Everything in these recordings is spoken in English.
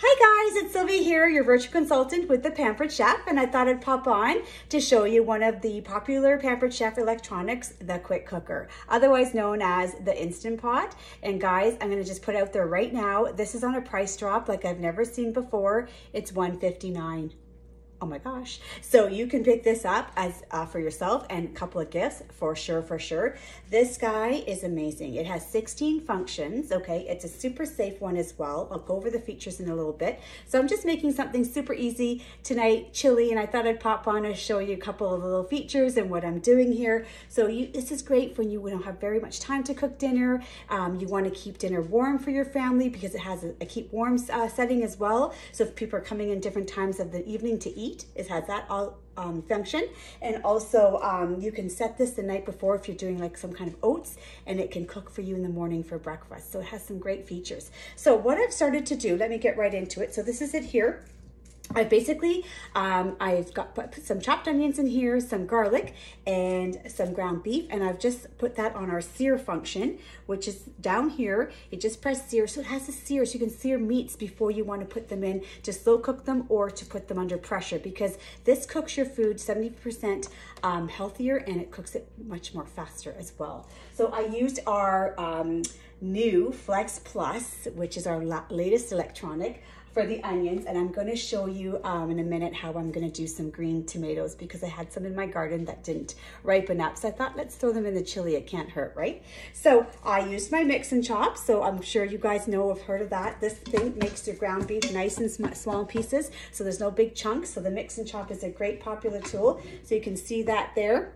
Hi guys, it's Sylvia here, your virtual consultant with the Pampered Chef, and I thought I'd pop on to show you one of the popular Pampered Chef electronics, the Quick Cooker, otherwise known as the Instant Pot. And guys, I'm gonna just put out there right now, this is on a price drop like I've never seen before. It's $159. Oh my gosh. So you can pick this up as for yourself and a couple of gifts for sure. This guy is amazing. It has 16 functions, okay? It's a super safe one as well. I'll go over the features in a little bit. So I'm just making something super easy tonight, chili, and I thought I'd pop on and show you a couple of little features and what I'm doing here. So this is great when you don't have very much time to cook dinner. You want to keep dinner warm for your family because it has a keep warm setting as well. So if people are coming in different times of the evening to eat, it has that all function. And also you can set this the night before if you're doing like some kind of oats, and it can cook for you in the morning for breakfast. So it has some great features. So what I've started to do, let me get right into it. So this is it here. I basically, I've got put some chopped onions in here, some garlic, and some ground beef, and I've just put that on our sear function, which is down here. You just press sear, so it has a sear, so you can sear meats before you want to put them in to slow cook them or to put them under pressure, because this cooks your food 70% healthier, and it cooks it much more faster as well. So I used our new Flex Plus, which is our latest electronic, for the onions, and I'm going to show you in a minute how I'm going to do some green tomatoes, because I had some in my garden that didn't ripen up, so I thought let's throw them in the chili. It can't hurt, right? So I used my mix and chop, so I'm sure you guys know, have heard of that. This thing makes your ground beef nice and small pieces, so there's no big chunks. So the mix and chop is a great popular tool, so you can see that there.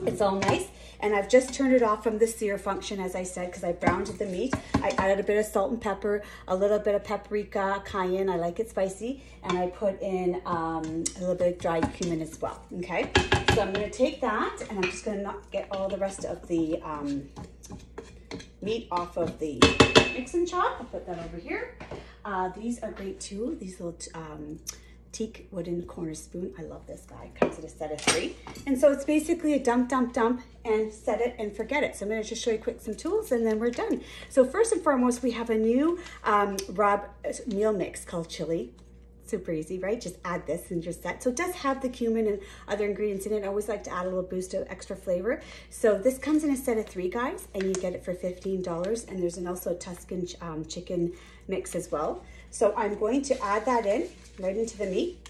It's all nice, and I've just turned it off from the sear function, as I said, because I browned the meat. I added a bit of salt and pepper, a little bit of paprika, cayenne, I like it spicy, and I put in a little bit of dried cumin as well, okay? So I'm going to take that, and I'm just going to not get all the rest of the meat off of the mix and chop. I'll put that over here. These are great too, these little teak wooden corner spoon. I love this guy. It comes in a set of 3. And so it's basically a dump, and set it and forget it. So I'm going to just show you quick some tools, and then we're done. So first and foremost, we have a new rub meal mix called chili. Super easy, right? Just add this and you're set. So it does have the cumin and other ingredients in it. I always like to add a little boost of extra flavor. So this comes in a set of 3, guys, and you get it for $15. And there's also a Tuscan chicken mix as well. So I'm going to add that in right into the meat.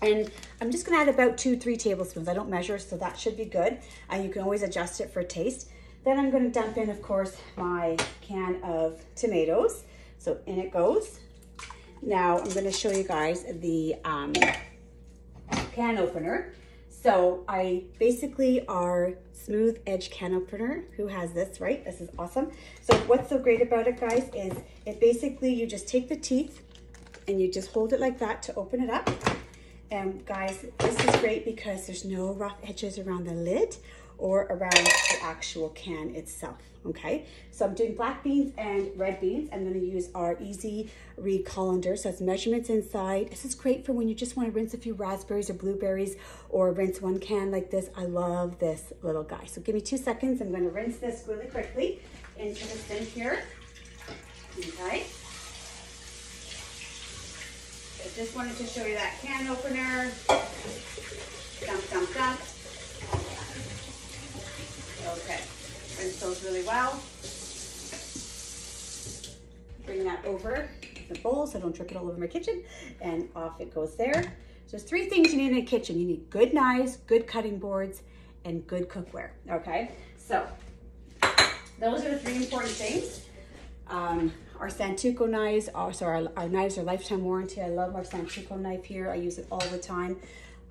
And I'm just gonna add about 2-3 tablespoons. I don't measure, so that should be good. And you can always adjust it for taste. Then I'm gonna dump in, of course, my can of tomatoes. So in it goes. Now I'm gonna show you guys the can opener. So I basically our smooth edge can opener. Who has this, right? This is awesome. So what's so great about it, guys, is it basically, you just take the teeth and you just hold it like that to open it up. And guys, this is great because there's no rough edges around the lid or around the actual can itself, okay? So I'm doing black beans and red beans. I'm gonna use our Easy Read colander, so it's measurements inside. This is great for when you just wanna rinse a few raspberries or blueberries, or rinse one can like this. I love this little guy. So give me 2 seconds. I'm gonna rinse this really quickly into the sink here, okay? I just wanted to show you that can opener. Dump. Okay, rinse those really well. Bring that over the bowl so I don't drip it all over my kitchen, and off it goes there. So there's 3 things you need in a kitchen. You need good knives, good cutting boards, and good cookware, okay? So those are the 3 important things. Our Santoku knives, also our knives are lifetime warranty. I love our Santoku knife here. I use it all the time.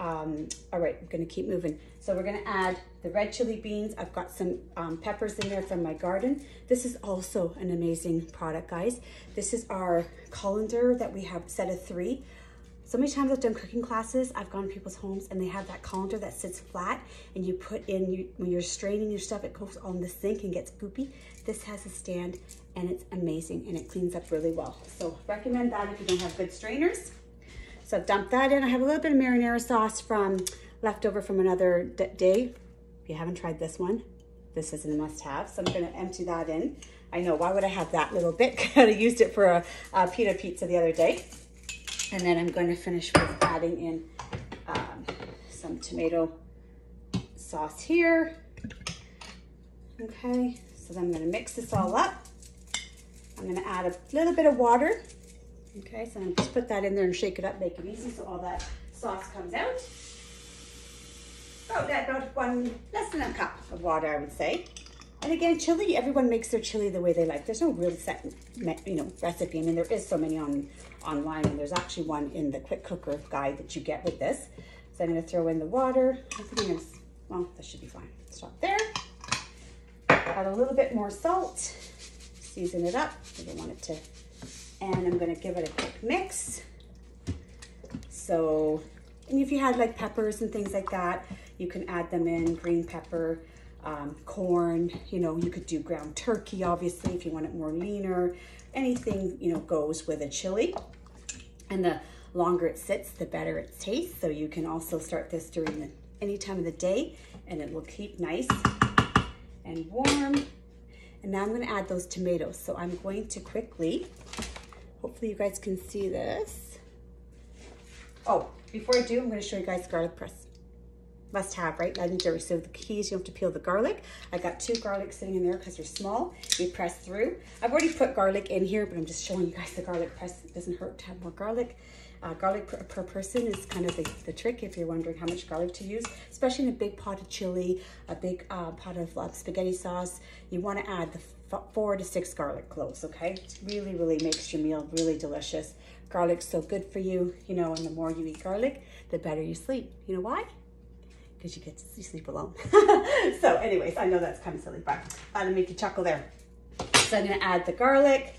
All right, I'm gonna keep moving. So we're gonna add the red chili beans. I've got some peppers in there from my garden. This is also an amazing product, guys. This is our colander that we have set of 3. So many times I've done cooking classes, I've gone to people's homes and they have that colander that sits flat, and you put in, when you're straining your stuff, it goes on the sink and gets goopy. This has a stand and it's amazing, and it cleans up really well. So recommend that if you don't have good strainers. So dump that in. I have a little bit of marinara sauce from leftover from another day. If you haven't tried this one, this isn't a must-have, so I'm gonna empty that in. I know, why would I have that little bit? I used it for a pita pizza the other day. And then I'm going to finish with adding in some tomato sauce here. Okay, so then I'm going to mix this all up. I'm going to add a little bit of water. Okay, so I'm going to just put that in there and shake it up, make it easy so all that sauce comes out. About less than a cup of water, I would say. And again, chili, everyone makes their chili the way they like. There's no real set, recipe. I mean, there is so many online, and there's actually one in the quick cooker guide that you get with this. So I'm going to throw in the water. I think I'm going to, well, that should be fine. Stop there. Add a little bit more salt. Season it up. I don't want it to. And I'm going to give it a quick mix. So, and if you had like peppers and things like that, you can add them in, green pepper. Corn, you could do ground turkey, obviously, if you want it more leaner. Anything, goes with a chili. And the longer it sits, the better it tastes. So you can also start this during any time of the day, and it will keep nice and warm. And now I'm going to add those tomatoes. So I'm going to quickly, hopefully you guys can see this. Oh, before I do, I'm going to show you guys garlic press. Must have, right? Legendary. So the key is you have to peel the garlic. I got 2 garlics sitting in there because they're small. You press through. I've already put garlic in here, but I'm just showing you guys the garlic press. It doesn't hurt to have more garlic. Garlic per person is kind of the trick if you're wondering how much garlic to use, especially in a big pot of chili, a big pot of spaghetti sauce. You want to add the 4 to 6 garlic cloves, okay? It really, really makes your meal really delicious. Garlic's so good for you, and the more you eat garlic, the better you sleep. You know why? Because you sleep alone. So anyways, I know that's kind of silly, but that'll make you chuckle there. So I'm gonna add the garlic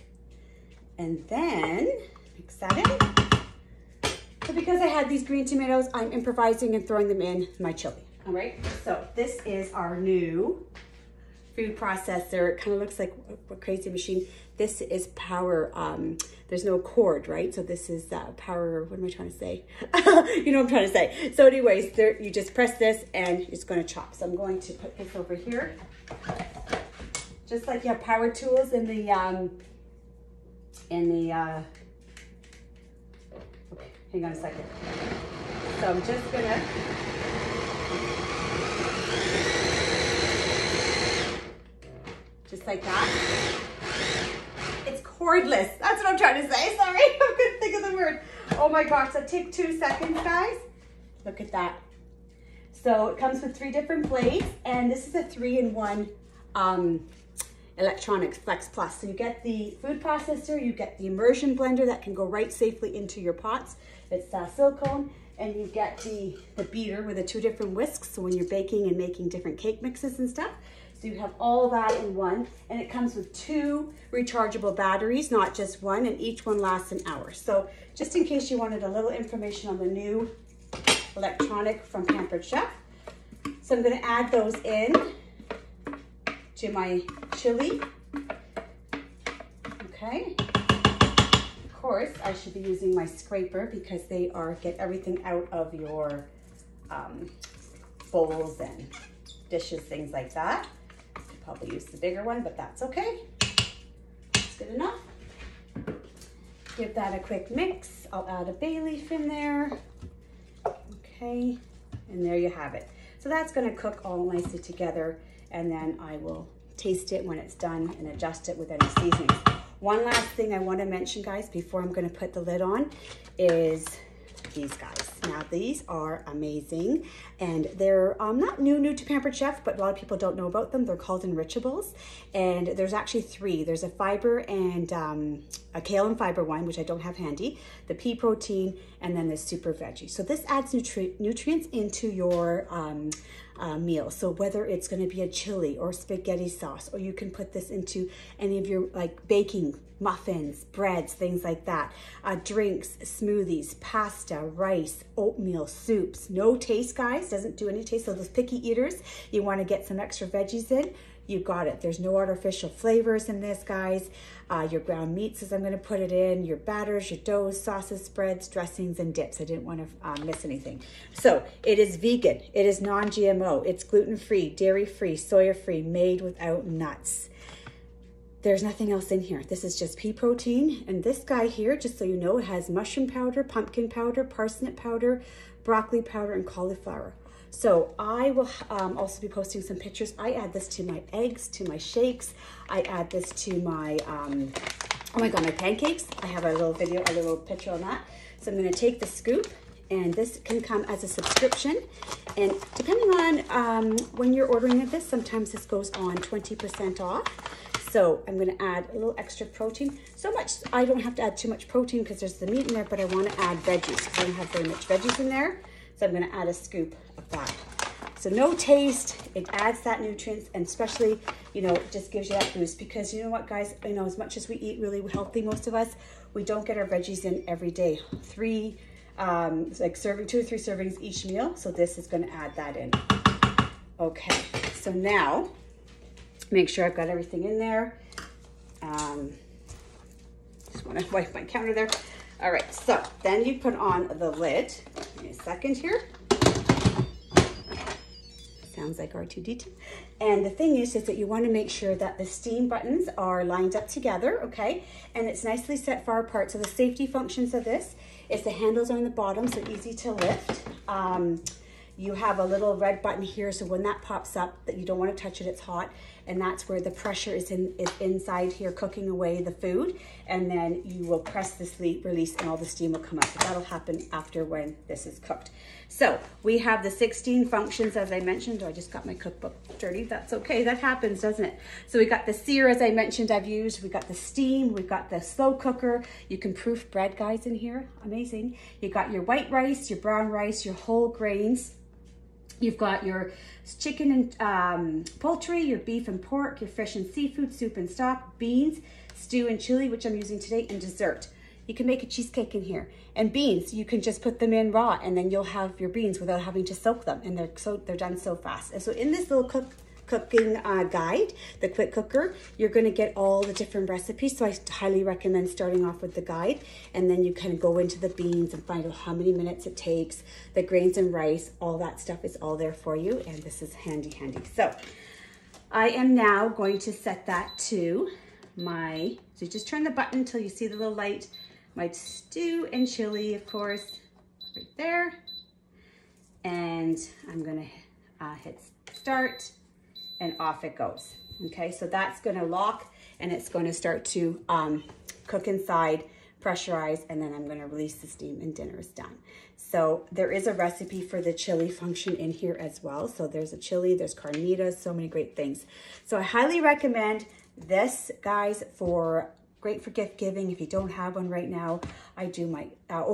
and then mix that in. So because I had these green tomatoes, I'm improvising and throwing them in my chili. All right, so this is our new food processor. It kind of looks like a crazy machine. This is power, there's no cord, right? So this is power, what am I trying to say? You know what I'm trying to say. So anyways, you just press this and it's gonna chop. So I'm going to put this over here. Just like you have power tools in the okay, hang on a second. So I'm just gonna, just like that. It's cordless. That's what I'm trying to say. Sorry, I couldn't think of the word. Oh my gosh, so take 2 seconds, guys. Look at that. So it comes with 3 different blades, and this is a 3-in-1 electronics Flex Plus. So you get the food processor, you get the immersion blender that can go right safely into your pots. It's silicone, and you get the beater with the 2 different whisks. So when you're baking and making different cake mixes and stuff. So you have all that in one, and it comes with 2 rechargeable batteries, not just one, and each one lasts an hour. So just in case you wanted a little information on the new electronic from Pampered Chef. So I'm gonna add those in to my chili. Okay. Of course, I should be using my scraper because they get everything out of your bowls and dishes, things like that. Probably use the bigger one, but that's okay. That's good enough. Give that a quick mix. I'll add a bay leaf in there. Okay, and there you have it. So that's gonna cook all nicely together, and then I will taste it when it's done and adjust it with any seasonings. One last thing I wanna mention, guys, before I'm gonna put the lid on is these guys. Now these are amazing, and they're not new to Pampered Chef, but a lot of people don't know about them. They're called Enrichables, and there's actually 3. There's a fiber and a kale and fiber one, which I don't have handy, the pea protein, and then the super veggie. So this adds nutrients into your meal. So whether it's going to be a chili or spaghetti sauce, or you can put this into any of your like baking, muffins, breads, things like that, drinks, smoothies, pasta, rice, oatmeal, soups. No taste, guys, doesn't do any taste. So those picky eaters, you want to get some extra veggies in, you got it. There's no artificial flavors in this, guys. Your ground meats, as I'm gonna put it in, your batters, your doughs, sauces, spreads, dressings, and dips. I didn't wanna miss anything. So it is vegan, it is non-GMO, it's gluten-free, dairy-free, soya-free, made without nuts. There's nothing else in here. This is just pea protein. And this guy here, just so you know, has mushroom powder, pumpkin powder, parsnip powder, broccoli powder, and cauliflower. So I will also be posting some pictures. I add this to my eggs, to my shakes. I add this to my, oh my God, my pancakes. I have a little video, a little picture on that. So I'm gonna take the scoop, and this can come as a subscription. And depending on when you're ordering this, sometimes this goes on 20% off. So I'm gonna add a little extra protein. So much, I don't have to add too much protein because there's the meat in there, but I wanna add veggies because I don't have very much veggies in there. So I'm gonna add a scoop of that. So no taste, it adds that nutrients, and especially, you know, it just gives you that boost, because you know what, guys, you know, as much as we eat really healthy, most of us, we don't get our veggies in every day. Like 2 or 3 servings each meal. So this is gonna add that in. Okay, so now, make sure I've got everything in there. Just want to wipe my counter there. All right, so then you put on the lid. Give me a second here. Sounds like R2-D2. And the thing is that you want to make sure that the steam buttons are lined up together, okay? And it's nicely set far apart. So the safety functions of this is the handles are on the bottom, so easy to lift. You have a little red button here, so when that pops up, that you don't want to touch it, it's hot, and that's where the pressure is inside here, cooking away the food, and then you will press this release, and all the steam will come up. So that'll happen after when this is cooked. So we have the 16 functions, as I mentioned. Oh, I just got my cookbook dirty. That's okay. That happens, doesn't it? So we got the sear, as I mentioned, I've used. We got the steam. We've got the slow cooker. You can proof bread, guys, in here. Amazing. You got your white rice, your brown rice, your whole grains. You've got your chicken and poultry, your beef and pork, your fish and seafood, soup and stock, beans, stew and chili, which I'm using today, and dessert. You can make a cheesecake in here. And beans, you can just put them in raw, and then you'll have your beans without having to soak them, and they're done so fast. And so in this little cooking guide, the quick cooker, you're going to get all the different recipes. So I highly recommend starting off with the guide, and then you kind of go into the beans and find out how many minutes it takes, the grains and rice, all that stuff is all there for you, and this is handy. So I am now going to set that to my, so you just turn the button until you see the little light, my stew and chili, of course, right there. And I'm gonna hit start, and off it goes. Okay, so that's gonna lock, and it's gonna start to cook inside, pressurize, and then I'm gonna release the steam, and dinner is done. So there is a recipe for the chili function in here as well. So there's a chili, there's carnitas, so many great things. So I highly recommend this, guys, great for gift giving. If you don't have one right now, I do my,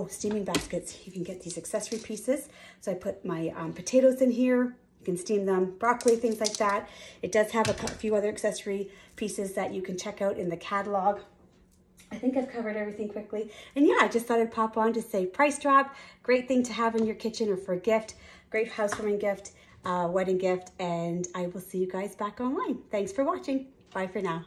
steaming baskets. You can get these accessory pieces. So I put my potatoes in here. You can steam them, broccoli, things like that. It does have a few other accessory pieces that you can check out in the catalog. I think I've covered everything quickly. And yeah, I just thought I'd pop on to say price drop. Great thing to have in your kitchen or for a gift. Great housewarming gift, wedding gift. And I will see you guys back online. Thanks for watching. Bye for now.